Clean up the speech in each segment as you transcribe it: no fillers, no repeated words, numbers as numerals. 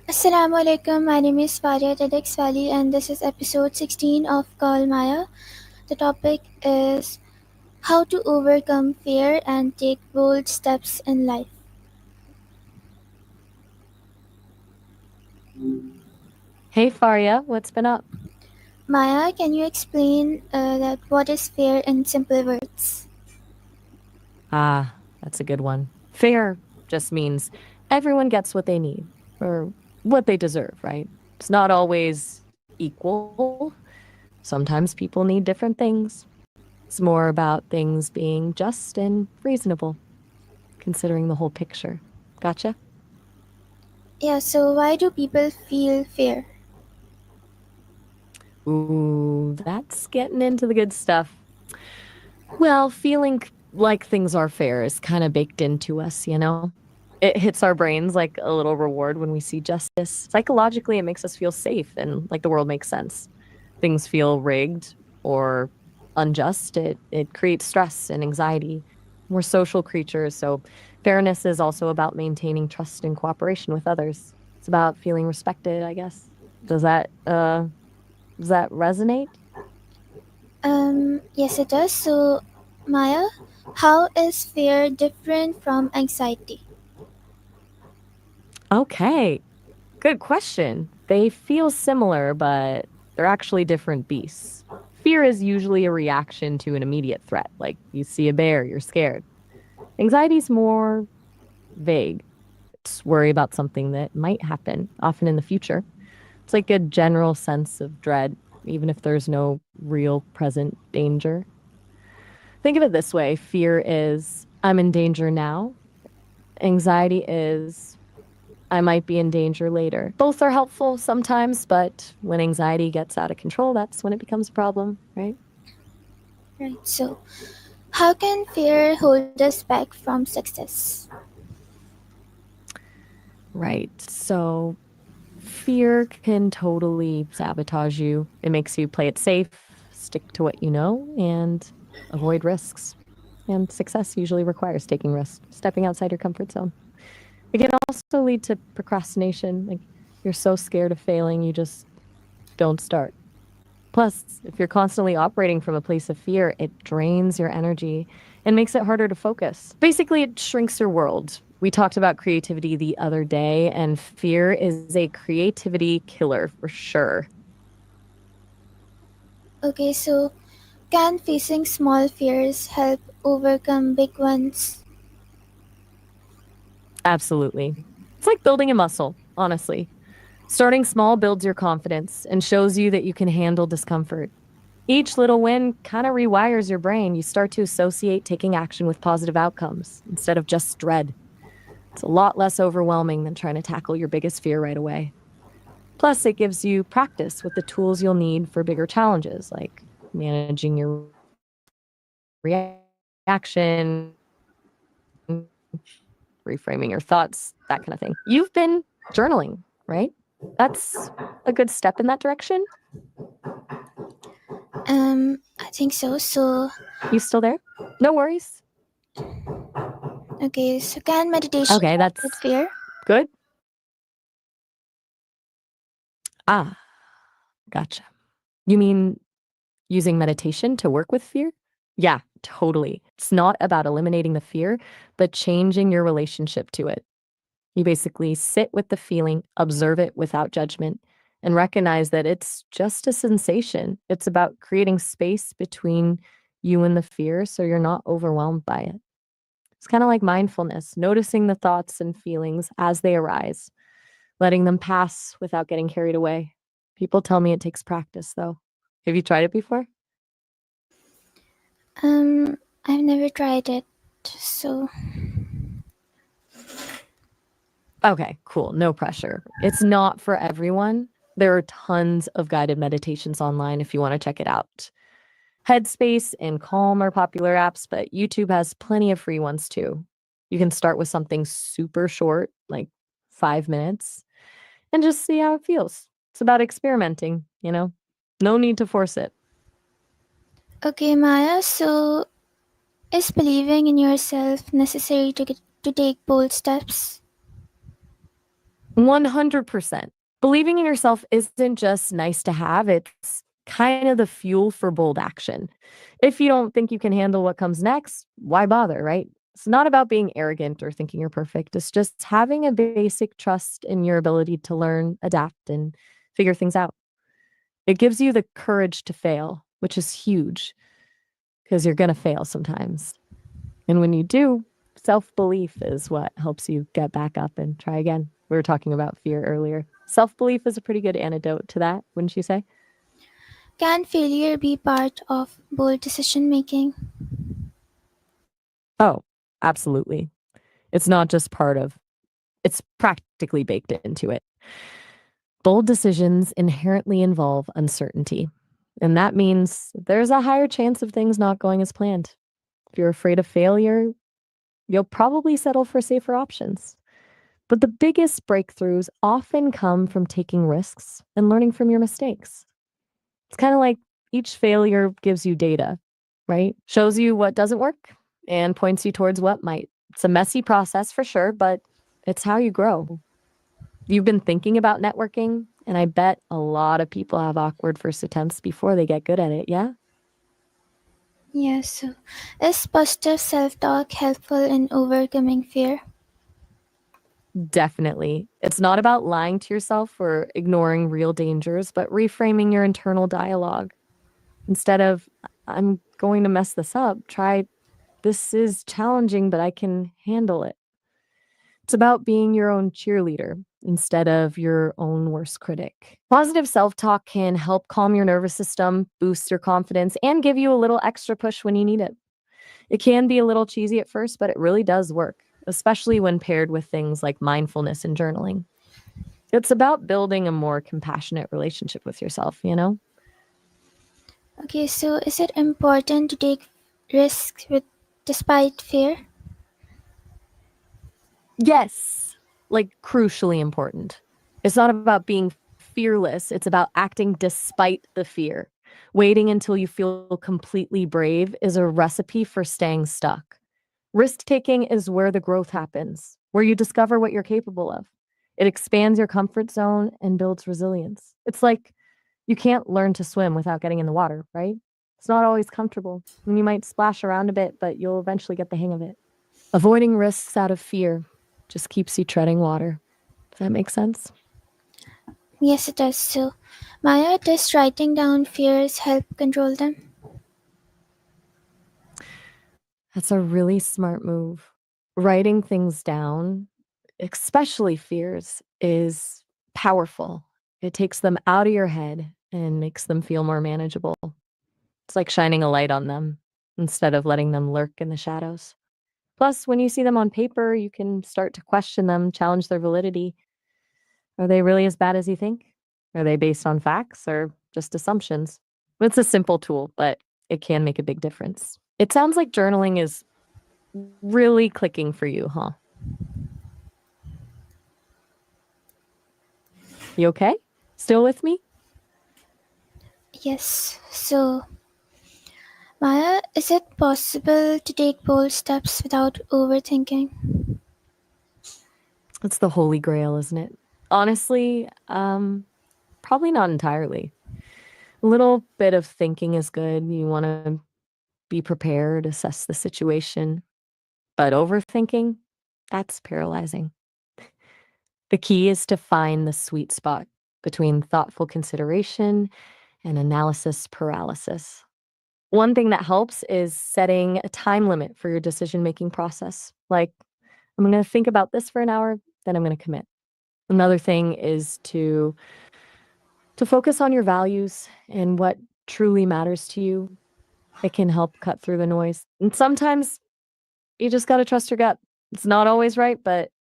Assalamu alaikum. My name is Faria TEDx Valley, and this is episode 16 of Call Maya. The topic is how to overcome fear and take bold steps in life. Hey Faria, what's been up? Maya, can you explain that what is fear in simple words? That's a good one. Fair just means everyone gets what they need or what they deserve, right? It's not always equal. Sometimes people need different things. It's more about things being just and reasonable, considering the whole picture. Gotcha? Yeah, so why do people feel fear? Ooh, that's getting into the good stuff. Well, feeling like things are fair is kind of baked into us. It hits our brains like a little reward when we see justice. Psychologically, it makes us feel safe and like the world makes sense. Things feel rigged or unjust. It creates stress and anxiety. We're social creatures, so fairness is also about maintaining trust and cooperation with others. It's about feeling respected, I guess. Does that resonate? Yes, it does. So, Maya, how is fear different from anxiety? Okay, good question. They feel similar, but they're actually different beasts. Fear is usually a reaction to an immediate threat, like you see a bear, you're scared. Anxiety's more vague. It's worry about something that might happen, often in the future. It's like a general sense of dread, even if there's no real present danger. Think of it this way: fear is, I'm in danger now. Anxiety is, I might be in danger later. Both are helpful sometimes, but when anxiety gets out of control, that's when it becomes a problem, right? Right, so how can fear hold us back from success? Right. So fear can totally sabotage you. It makes you play it safe, stick to what you know, and avoid risks. And success usually requires taking risks, stepping outside your comfort zone. It can also lead to procrastination. Like you're so scared of failing, you just don't start. Plus, if you're constantly operating from a place of fear, it drains your energy and makes it harder to focus. Basically, it shrinks your world. We talked about creativity the other day, and fear is a creativity killer for sure. Okay, so can facing small fears help overcome big ones? Absolutely. It's like building a muscle, honestly. Starting small builds your confidence and shows you that you can handle discomfort. Each little win kind of rewires your brain. You start to associate taking action with positive outcomes instead of just dread. It's a lot less overwhelming than trying to tackle your biggest fear right away. Plus, it gives you practice with the tools you'll need for bigger challenges, like managing your reaction, reframing your thoughts, that kind of thing. You've been journaling, right? That's a good step in that direction. I think so. So, You still there? No worries. okay, so can meditation Okay, help with that's fear? good. Ah, gotcha. You mean using meditation to work with fear? Yeah, totally. It's not about eliminating the fear, but changing your relationship to it. You basically sit with the feeling, observe it without judgment, and recognize that it's just a sensation. It's about creating space between you and the fear so you're not overwhelmed by it. It's kind of like mindfulness, noticing the thoughts and feelings as they arise, letting them pass without getting carried away. People tell me it takes practice, though. Have you tried it before? I've never tried it. So, Okay, cool. No pressure. It's not for everyone. There are tons of guided meditations online if you want to check it out. Headspace and Calm are popular apps, but YouTube has plenty of free ones too. You can start with something super short, like 5 minutes, and just see how it feels. It's about experimenting. No need to force it. okay, Maya, so is believing in yourself necessary to take bold steps? 100%. Believing in yourself isn't just nice to have, it's kind of the fuel for bold action. If you don't think you can handle what comes next, why bother, right? It's not about being arrogant or thinking you're perfect. It's just having a basic trust in your ability to learn, adapt, and figure things out. It gives you the courage to fail, which is huge because you're going to fail sometimes. And when you do, self belief is what helps you get back up and try again. We were talking about fear earlier. Self belief is a pretty good antidote to that, wouldn't you say? Can failure be part of bold decision making? Oh, absolutely. It's not just part of, it's practically baked into it. Bold decisions inherently involve uncertainty. And that means there's a higher chance of things not going as planned. If you're afraid of failure, you'll probably settle for safer options. But the biggest breakthroughs often come from taking risks and learning from your mistakes. It's kind of like each failure gives you data, right? Shows you what doesn't work and points you towards what might. It's a messy process for sure, but it's how you grow. You've been thinking about networking, and I bet a lot of people have awkward first attempts before they get good at it, yeah? Yes, so is positive self talk helpful in overcoming fear? Definitely. It's not about lying to yourself or ignoring real dangers, but reframing your internal dialogue. Instead of, I'm going to mess this up, try, this is challenging, but I can handle it. It's about being your own cheerleader instead of your own worst critic. Positive self talk can help calm your nervous system, boost your confidence, and give you a little extra push when you need it. It can be a little cheesy at first, but it really does work, especially when paired with things like mindfulness and journaling. It's about building a more compassionate relationship with yourself, you know? Okay, so is it important to take risks with despite fear? Yes, like crucially important. It's not about being fearless, it's about acting despite the fear. Waiting until you feel completely brave is a recipe for staying stuck. Risk taking is where the growth happens, where you discover what you're capable of. It expands your comfort zone and builds resilience. It's like you can't learn to swim without getting in the water, right? It's not always comfortable. And you might splash around a bit, but you'll eventually get the hang of it. Avoiding risks out of fear just keeps you treading water. Does that make sense? Yes, it does. So, Maya, does writing down fears help control them? That's a really smart move. Writing things down, especially fears, is powerful. It takes them out of your head and makes them feel more manageable. It's like shining a light on them instead of letting them lurk in the shadows. Plus, when you see them on paper, you can start to question them, challenge their validity. Are they really as bad as you think? Are they based on facts or just assumptions? It's a simple tool, but it can make a big difference. It sounds like journaling is really clicking for you, huh? You okay? Still with me? Yes. So, Maya, is it possible to take bold steps without overthinking? It's the holy grail, isn't it? Honestly, probably not entirely. A little bit of thinking is good. You want to be prepared, assess the situation, but overthinking, that's paralyzing. The key is to find the sweet spot between thoughtful consideration and analysis paralysis. One thing that helps is setting a time limit for your decision making process. Like, I'm going to think about this for an hour, then I'm going to commit. Another thing is to focus on your values and what truly matters to you. It can help cut through the noise. And sometimes you just got to trust your gut. It's not always right, but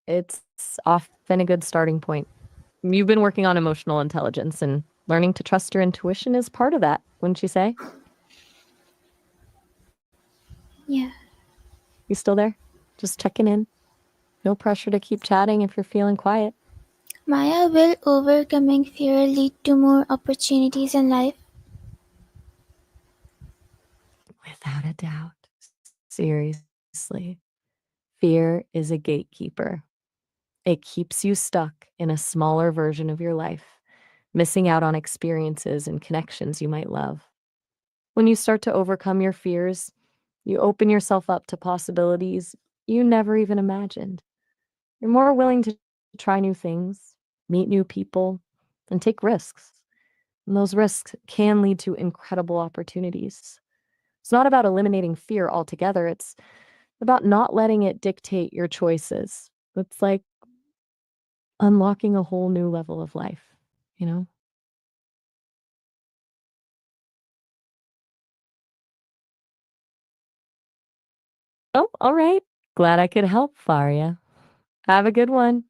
it's often a good starting point. You've been working on emotional intelligence, and learning to trust your intuition is part of that, wouldn't you say? Yeah. You still there? Just checking in. No pressure to keep chatting if you're feeling quiet. Maya, will overcoming fear lead to more opportunities in life? Without a doubt. Seriously. Fear is a gatekeeper. It keeps you stuck in a smaller version of your life, missing out on experiences and connections you might love. When you start to overcome your fears, you open yourself up to possibilities you never even imagined. You're more willing to try new things, meet new people, and take risks. And those risks can lead to incredible opportunities. It's not about eliminating fear altogether, it's about not letting it dictate your choices. It's like unlocking a whole new level of life, you know? Oh, all right. Glad I could help, Faria. Have a good one.